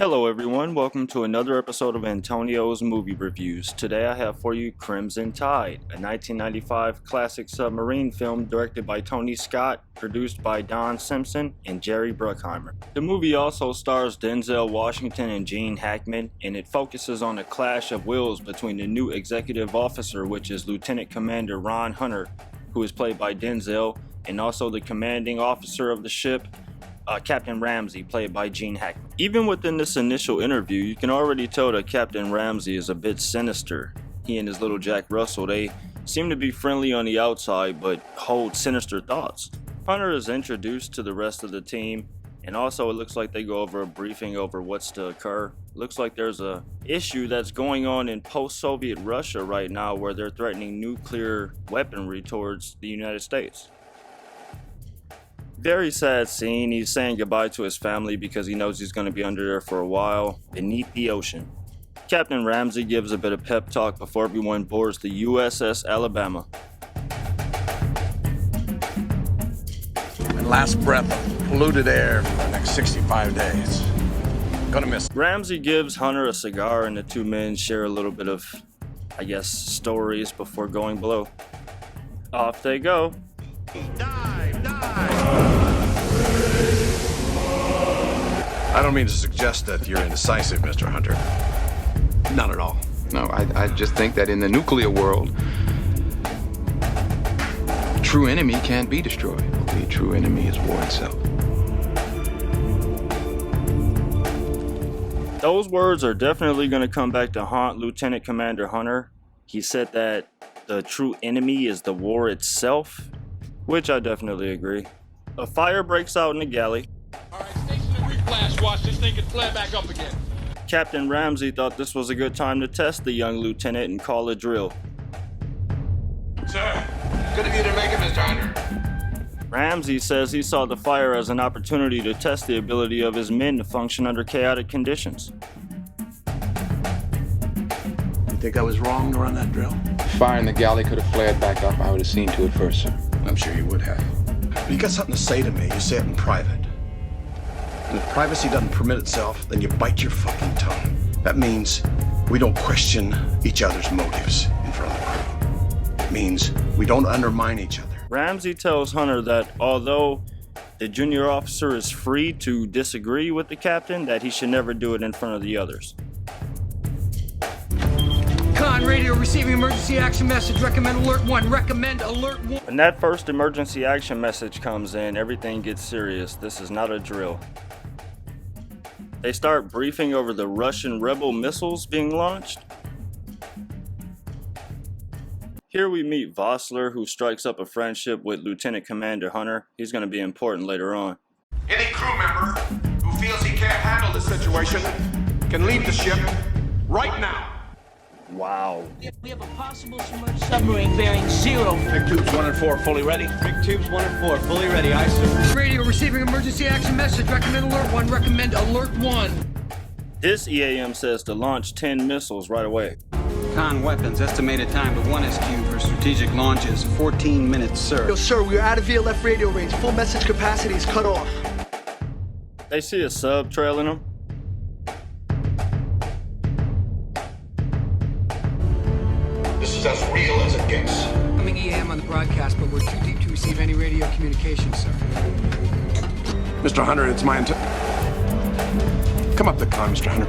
Hello everyone, welcome to another episode of Antonio's Movie Reviews. Today I have for you Crimson Tide, a 1995 classic submarine film directed by Tony Scott, produced by Don Simpson and Jerry Bruckheimer. The movie also stars Denzel Washington and Gene Hackman, and it focuses on a clash of wills between the new executive officer, which is Lieutenant Commander Ron Hunter, who is played by Denzel, and also the commanding officer of the ship, Captain Ramsey, played by Gene Hackman. Even within this initial interview, you can already tell that Captain Ramsey is a bit sinister. He and his little Jack Russell, they seem to be friendly on the outside, but hold sinister thoughts. Hunter is introduced to the rest of the team, and also it looks like they go over a briefing over what's to occur. Looks like there's a issue that's going on in post-Soviet Russia right now where they're threatening nuclear weaponry towards the United States. Very sad scene. He's saying goodbye to his family because he knows he's going to be under there for a while, beneath the ocean. Captain Ramsey gives a bit of pep talk before everyone boards the USS Alabama. My last breath of polluted air for the next 65 days. Gonna miss it. Ramsey gives Hunter a cigar and the two men share a little bit of, stories before going below. Off they go. Dive! I don't mean to suggest that you're indecisive, Mr. Hunter. Not at all. No, I just think that in the nuclear world, a true enemy can't be destroyed. The true enemy is war itself. Those words are definitely going to come back to haunt Lieutenant Commander Hunter. He said that the true enemy is the war itself, which I definitely agree. A fire breaks out in the galley. All right, station and reflash. Watch this thing can flare back up again. Captain Ramsey thought this was a good time to test the young lieutenant and call a drill. Sir, good of you to make it, Mr. Hunter. Ramsey says he saw the fire as an opportunity to test the ability of his men to function under chaotic conditions. You think I was wrong to run that drill? Fire in the galley could have flared back up. I would have seen to it first, sir. I'm sure you would have. If you got something to say to me, you say it in private. And if privacy doesn't permit itself, then you bite your fucking tongue. That means we don't question each other's motives in front of the crew. It means we don't undermine each other. Ramsey tells Hunter that although the junior officer is free to disagree with the captain, that he should never do it in front of the others. Con radio receiving emergency action message. Recommend alert 1. Recommend alert 1. When that first emergency action message comes in, everything gets serious. This is not a drill. They start briefing over the Russian rebel missiles being launched. Here we meet Vossler, who strikes up a friendship with Lieutenant Commander Hunter. He's going to be important later on. Any crew member who feels he can't handle the situation can leave the ship right now. Wow. We have a possible submerged submarine bearing 0. Big tubes 1 and 4 fully ready. Big tubes 1 and 4 fully ready. Aye, sir. Radio receiving emergency action message. Recommend alert 1. Recommend alert 1. This EAM says to launch 10 missiles right away. Con weapons, estimated time to 1 SQ for strategic launches, 14 minutes, sir. Yo, sir, we are out of VLF radio range. Full message capacity is cut off. They see a sub trailing them. This is as real as it gets. Coming EAM on the broadcast, but we're too deep to receive any radio communication, sir. Mr. Hunter, it's my intention. Come up the con, Mr. Hunter.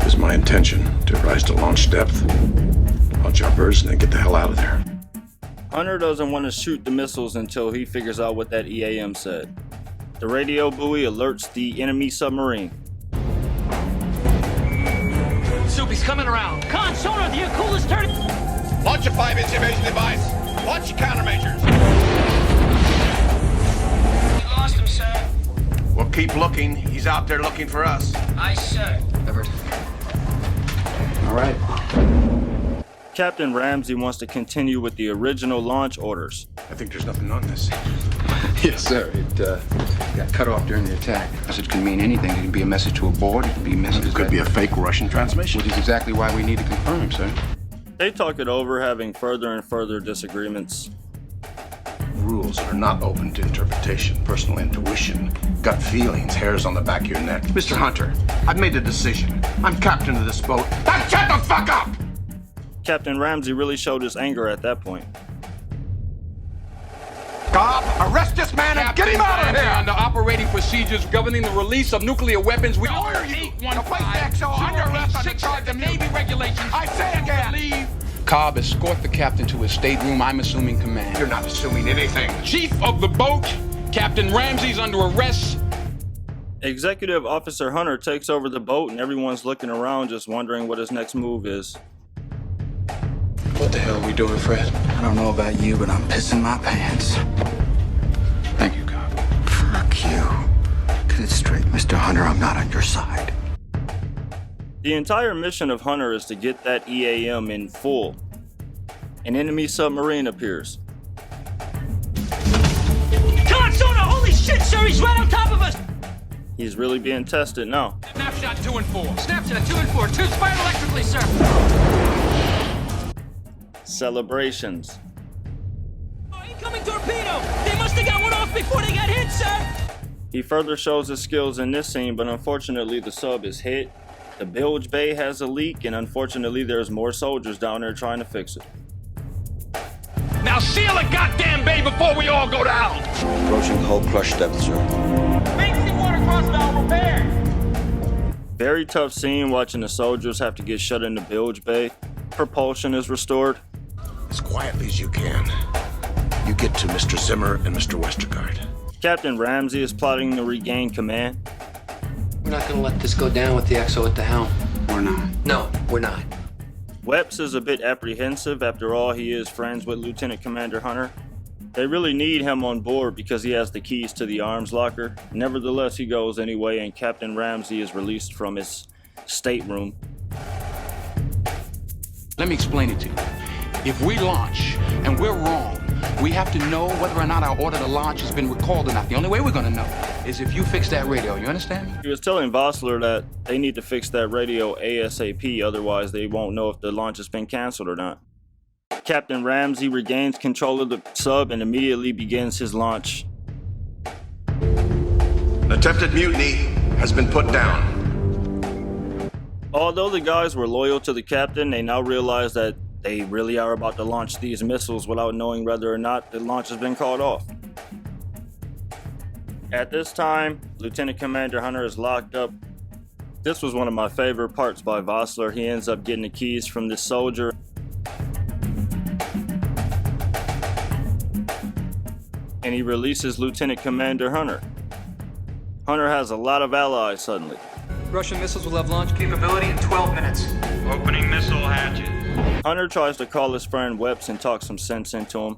It's my intention to rise to launch depth, launch our birds, and then get the hell out of there. Hunter doesn't want to shoot the missiles until he figures out what that EAM said. The radio buoy alerts the enemy submarine. Soup, he's coming around. Con, sonar, the coolest turn. Launch a 5-inch evasion device. Launch your countermeasures. We lost him, sir. We'll keep looking. He's out there looking for us. Aye, sir. Everett. All right. Captain Ramsey wants to continue with the original launch orders. I think there's nothing on this. Yes, sir. It got cut off during the attack. Message can mean anything. It can be a message to a board. It can be a message. It could be a fake Russian transmission. Which is exactly why we need to confirm, sir. They talk it over, having further and further disagreements. Rules signals that are not open to interpretation, personal intuition, gut feelings, hairs on the back of your neck. Mr. Hunter, I've made a decision. I'm captain of this boat. Now shut the fuck up! Captain Ramsey really showed his anger at that point. Capt, arrest this man and get him out of here! Under operating procedures governing the release of nuclear weapons, we order you to place XO under arrest on the charge of Navy regulations. I say again! Cobb, escort the captain to his stateroom. I'm assuming command. You're not assuming anything. Chief of the boat, Captain Ramsey's under arrest. Executive Officer Hunter takes over the boat and everyone's looking around just wondering what his next move is. What the hell are we doing, Fred? I don't know about you, but I'm pissing my pants. Thank you, Cobb. Fuck you. Get it straight, Mr. Hunter. I'm not on your side. The entire mission of Hunter is to get that EAM in full. An enemy submarine appears. Come on, Soda! Holy shit, sir! He's right on top of us! He's really being tested now. Snapshot 2 and 4. Snapshot 2 and 4. Two's fired electrically, sir! Celebrations. Oh, incoming torpedo! They must have got one off before they got hit, sir! He further shows his skills in this scene, but unfortunately the sub is hit. The bilge bay has a leak, and unfortunately there's more soldiers down there trying to fix it. Now seal the goddamn bay before we all go down! Approaching hull crush depth, sir. Emergency water cross valve repaired! Very tough scene watching the soldiers have to get shut in the bilge bay. Propulsion is restored. As quietly as you can. You get to Mr. Zimmer and Mr. Westergaard. Captain Ramsey is plotting to regain command. We're not gonna let this go down with the XO at the helm. Or not. No, we're not. Wepps is a bit apprehensive. After all, he is friends with Lieutenant Commander Hunter. They really need him on board because he has the keys to the arms locker. Nevertheless, he goes anyway, and Captain Ramsey is released from his stateroom. Let me explain it to you. If we launch and we're wrong, we have to know whether or not our order to launch has been recalled or not. The only way we're gonna know is if you fix that radio. You understand me? He was telling Vossler that they need to fix that radio ASAP, otherwise they won't know if the launch has been canceled or not. Captain Ramsey regains control of the sub and immediately begins his launch. An attempted mutiny has been put down. Although the guys were loyal to the captain, they now realize that they really are about to launch these missiles without knowing whether or not the launch has been called off. At this time, Lieutenant Commander Hunter is locked up. This was one of my favorite parts by Vossler. He ends up getting the keys from this soldier. And he releases Lieutenant Commander Hunter. Hunter has a lot of allies suddenly. Russian missiles will have launch capability in 12 minutes. Opening missile hatches. Hunter tries to call his friend Wepps and talk some sense into him.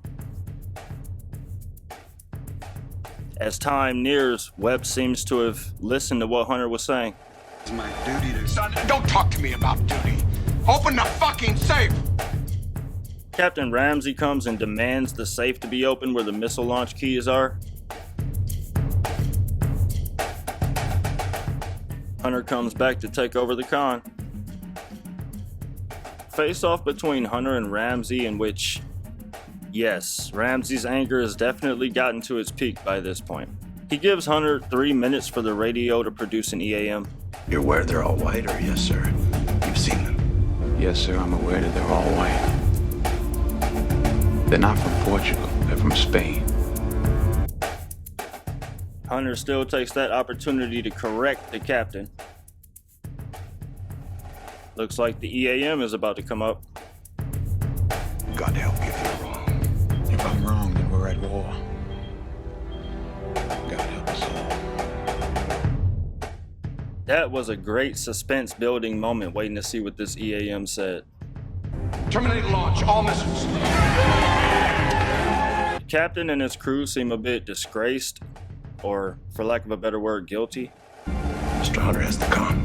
As time nears, Wepps seems to have listened to what Hunter was saying. It's my duty to... Son, don't talk to me about duty. Open the fucking safe! Captain Ramsey comes and demands the safe to be opened where the missile launch keys are. Hunter comes back to take over the con. Face-off between Hunter and Ramsey, in which, yes, Ramsey's anger has definitely gotten to its peak by this point. He gives Hunter 3 minutes for the radio to produce an EAM. You're aware they're all white, or yes, sir? You've seen them. Yes, sir, I'm aware that they're all white. They're not from Portugal, they're from Spain. Hunter still takes that opportunity to correct the captain. Looks like the EAM is about to come up. God help you if you're wrong. If I'm wrong, then we're at war. God help us all. That was a great suspense-building moment waiting to see what this EAM said. Terminate launch, all missiles. The captain and his crew seem a bit disgraced, or, for lack of a better word, guilty. Mr. Hunter has the con.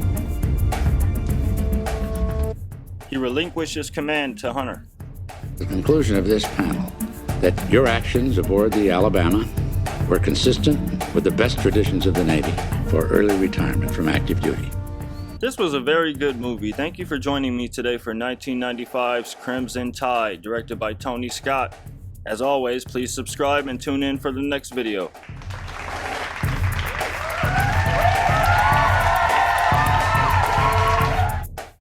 He relinquishes command to Hunter. The conclusion of this panel that your actions aboard the Alabama were consistent with the best traditions of the Navy for early retirement from active duty. This was a very good movie. Thank you for joining me today for 1995's Crimson Tide, directed by Tony Scott. As always, please subscribe and tune in for the next video.